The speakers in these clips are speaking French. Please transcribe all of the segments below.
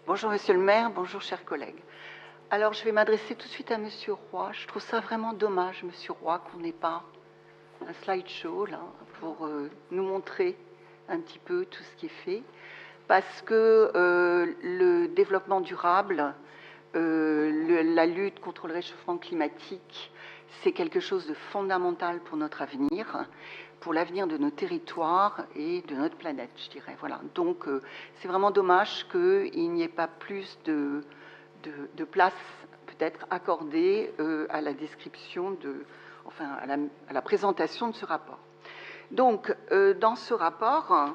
Bonjour Monsieur le maire, bonjour chers collègues. Alors je vais m'adresser tout de suite à Monsieur Roy. Je trouve ça vraiment dommage, Monsieur Roy, qu'on n'ait pas un slideshow là pour nous montrer un petit peu tout ce qui est fait, parce que le développement durable, la lutte contre le réchauffement climatique, c'est quelque chose de fondamental pour notre avenir, pour l'avenir de nos territoires et de notre planète, je dirais. Voilà. Donc c'est vraiment dommage qu'il n'y ait pas plus de place peut-être accordée à la description à la présentation de ce rapport. Donc dans ce rapport,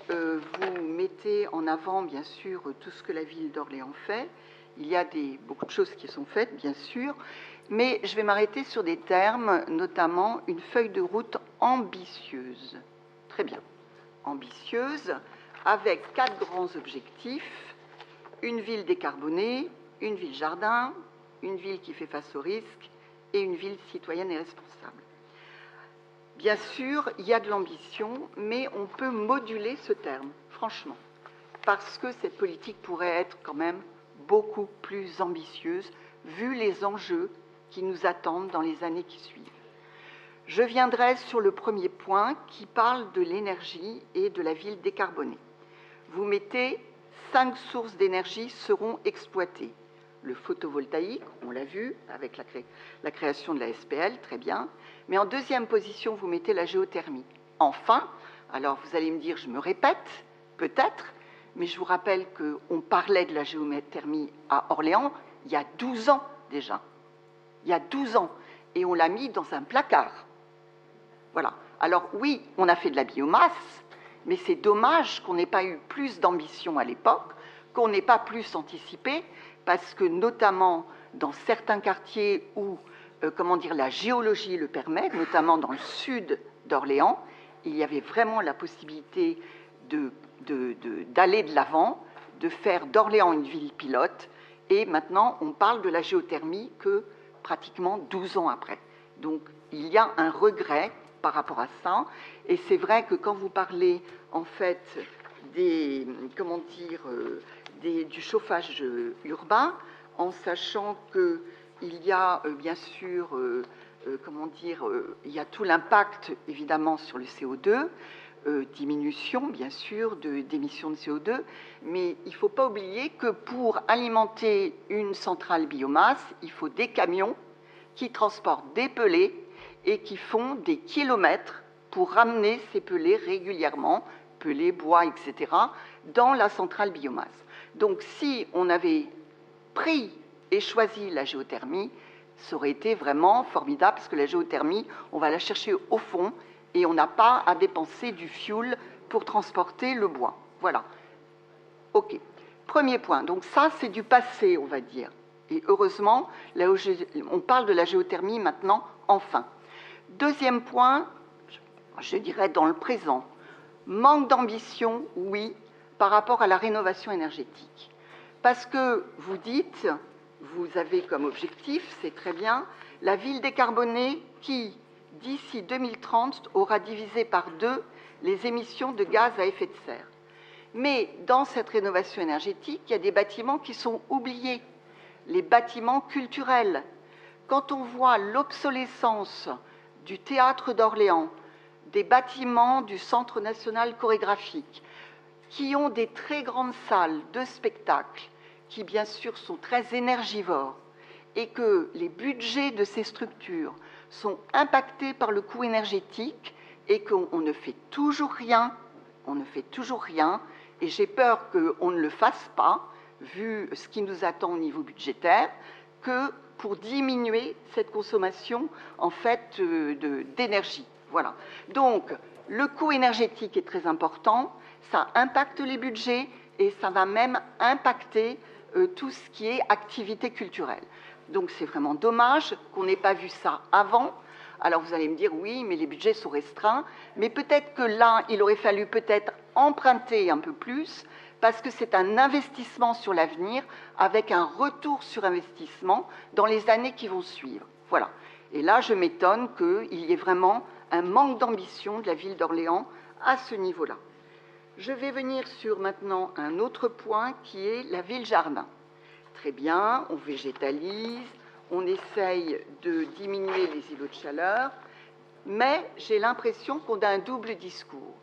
vous mettez en avant bien sûr tout ce que la ville d'Orléans fait. Il y a beaucoup de choses qui sont faites, bien sûr, mais je vais m'arrêter sur des termes, notamment une feuille de route ambitieuse. Très bien. Ambitieuse, avec 4 grands objectifs: une ville décarbonée, une ville jardin, une ville qui fait face aux risques et une ville citoyenne et responsable. Bien sûr, il y a de l'ambition, mais on peut moduler ce terme, franchement, parce que cette politique pourrait être quand même beaucoup plus ambitieuse, vu les enjeux qui nous attendent dans les années qui suivent. Je viendrai sur le premier point qui parle de l'énergie et de la ville décarbonée. Vous mettez 5 sources d'énergie seront exploitées. Le photovoltaïque, on l'a vu avec la création de la SPL, très bien. Mais en deuxième position, vous mettez la géothermie. Enfin, alors vous allez me dire, je me répète, peut-être, mais je vous rappelle qu'on parlait de la géothermie à Orléans il y a 12 ans déjà. Il y a 12 ans. Et on l'a mis dans un placard. Voilà. Alors oui, on a fait de la biomasse, mais c'est dommage qu'on n'ait pas eu plus d'ambition à l'époque, qu'on n'ait pas plus anticipé, parce que notamment dans certains quartiers où la géologie le permet, notamment dans le sud d'Orléans, il y avait vraiment la possibilité d'aller de l'avant, de faire d'Orléans une ville pilote, et maintenant on parle de la géothermie que pratiquement 12 ans après. Donc il y a un regret par rapport à ça, et c'est vrai que quand vous parlez en fait du chauffage urbain, en sachant qu'il y a bien sûr, il y a tout l'impact évidemment sur le CO2, diminution bien sûr d'émissions de CO2, mais il ne faut pas oublier que pour alimenter une centrale biomasse, il faut des camions qui transportent des pellets et qui font des kilomètres pour ramener ces pellets régulièrement, pellets, bois, etc., dans la centrale biomasse. Donc si on avait pris et choisi la géothermie, ça aurait été vraiment formidable, parce que la géothermie, on va la chercher au fond, et on n'a pas à dépenser du fioul pour transporter le bois. Voilà. OK. Premier point. Donc ça, c'est du passé, on va dire. Et heureusement, on parle de la géothermie maintenant, enfin. Deuxième point, je dirais dans le présent. Manque d'ambition, oui, par rapport à la rénovation énergétique. Parce que vous dites, vous avez comme objectif, c'est très bien, la ville décarbonée qui, d'ici 2030, aura divisé par 2 les émissions de gaz à effet de serre. Mais dans cette rénovation énergétique, il y a des bâtiments qui sont oubliés, les bâtiments culturels. Quand on voit l'obsolescence du théâtre d'Orléans, des bâtiments du Centre national chorégraphique, qui ont des très grandes salles de spectacle, qui bien sûr sont très énergivores, et que les budgets de ces structures sont impactés par le coût énergétique, et qu'on ne fait toujours rien, et j'ai peur qu'on ne le fasse pas, vu ce qui nous attend au niveau budgétaire, que pour diminuer cette consommation en fait d'énergie. Voilà. Donc le coût énergétique est très important, ça impacte les budgets et ça va même impacter tout ce qui est activité culturelle. Donc c'est vraiment dommage qu'on n'ait pas vu ça avant. Alors vous allez me dire oui, mais les budgets sont restreints, mais peut-être que là, il aurait fallu peut-être emprunter un peu plus, parce que c'est un investissement sur l'avenir, avec un retour sur investissement dans les années qui vont suivre. Voilà. Et là, je m'étonne qu'il y ait vraiment un manque d'ambition de la ville d'Orléans à ce niveau-là. Je vais venir sur maintenant un autre point qui est la ville-jardin. Très bien, on végétalise, on essaye de diminuer les îlots de chaleur, mais j'ai l'impression qu'on a un double discours.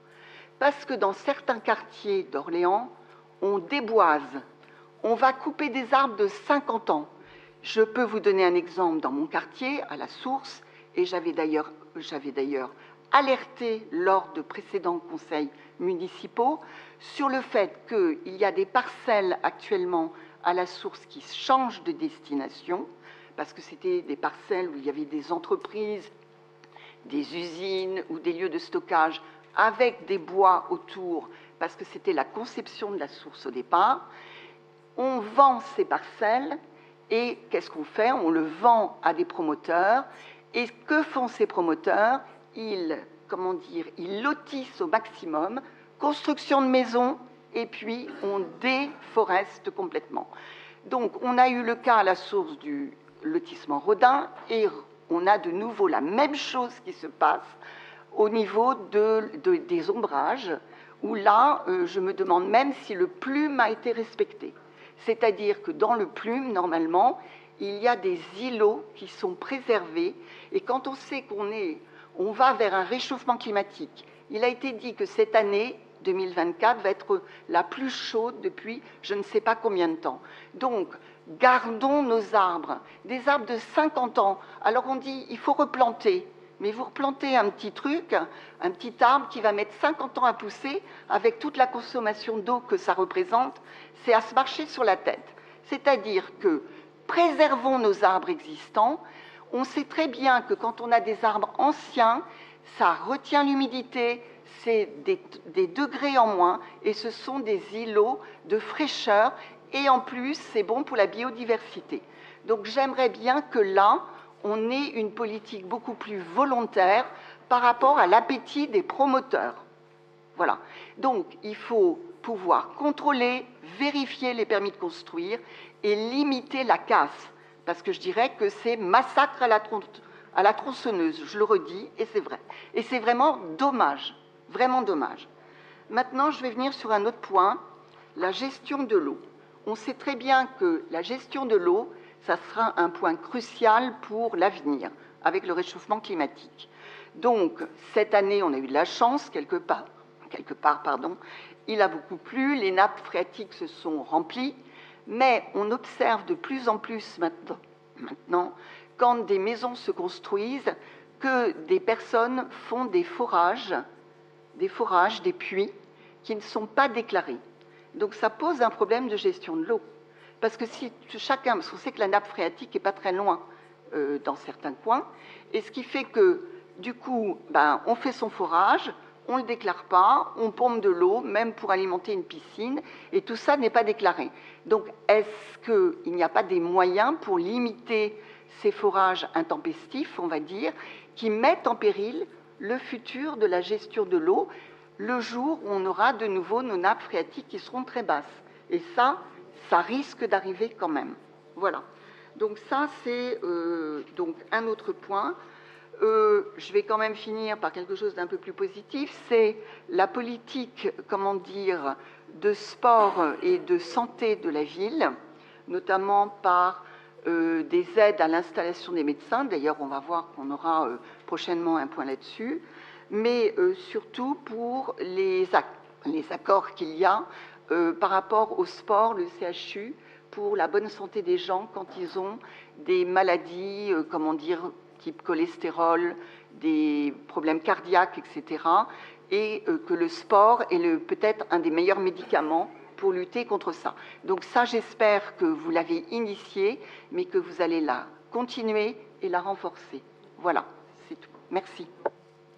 Parce que dans certains quartiers d'Orléans, on déboise, on va couper des arbres de 50 ans. Je peux vous donner un exemple dans mon quartier, à la Source, et j'avais d'ailleurs alerté lors de précédents conseils municipaux sur le fait qu'il y a des parcelles actuellement à la Source qui changent de destination, parce que c'était des parcelles où il y avait des entreprises, des usines ou des lieux de stockage avec des bois autour, parce que c'était la conception de la Source au départ. On vend ces parcelles et qu'est-ce qu'on fait? On le vend à des promoteurs. Et que font ces promoteurs? Ils lotissent au maximum, construction de maisons, et puis on déforeste complètement. Donc on a eu le cas à la Source du lotissement Rodin, et on a de nouveau la même chose qui se passe au niveau des ombrages, où là, je me demande même si le plume a été respecté. C'est-à-dire que dans le plume, normalement, il y a des îlots qui sont préservés, et quand on sait on va vers un réchauffement climatique, il a été dit que cette année, 2024, va être la plus chaude depuis je ne sais pas combien de temps. Donc, gardons nos arbres, des arbres de 50 ans. Alors on dit, il faut replanter. Mais vous replantez un petit truc, un petit arbre qui va mettre 50 ans à pousser, avec toute la consommation d'eau que ça représente, c'est à se marcher sur la tête. C'est-à-dire que préservons nos arbres existants. On sait très bien que quand on a des arbres anciens, ça retient l'humidité, c'est des degrés en moins, et ce sont des îlots de fraîcheur, et en plus, c'est bon pour la biodiversité. Donc j'aimerais bien que là, on ait une politique beaucoup plus volontaire par rapport à l'appétit des promoteurs. Voilà. Donc, il faut pouvoir contrôler, vérifier les permis de construire et limiter la casse. Parce que je dirais que c'est massacre à la tronçonneuse, je le redis, et c'est vrai. Et c'est vraiment dommage, vraiment dommage. Maintenant, je vais venir sur un autre point, la gestion de l'eau. On sait très bien que la gestion de l'eau, ça sera un point crucial pour l'avenir, avec le réchauffement climatique. Donc, cette année, on a eu de la chance, quelque part, il a beaucoup plu, les nappes phréatiques se sont remplies, mais on observe de plus en plus maintenant, quand des maisons se construisent, que des personnes font des forages, des puits, qui ne sont pas déclarés. Donc ça pose un problème de gestion de l'eau. Parce que si parce qu'on sait que la nappe phréatique n'est pas très loin dans certains coins, et ce qui fait que, du coup, on fait son forage, on ne le déclare pas, on pompe de l'eau, même pour alimenter une piscine, et tout ça n'est pas déclaré. Donc, est-ce qu'il n'y a pas des moyens pour limiter ces forages intempestifs, on va dire, qui mettent en péril le futur de la gestion de l'eau, le jour où on aura de nouveau nos nappes phréatiques qui seront très basses? Et ça risque d'arriver quand même. Voilà. Donc ça, c'est donc un autre point. Je vais quand même finir par quelque chose d'un peu plus positif, c'est la politique, de sport et de santé de la ville, notamment par des aides à l'installation des médecins. D'ailleurs, on va voir qu'on aura prochainement un point là-dessus, mais surtout pour les accords qu'il y a par rapport au sport, le CHU, pour la bonne santé des gens quand ils ont des maladies, type cholestérol, des problèmes cardiaques, etc. Et que le sport est peut-être un des meilleurs médicaments pour lutter contre ça. Donc ça, j'espère que vous l'avez initié, mais que vous allez la continuer et la renforcer. Voilà, c'est tout. Merci.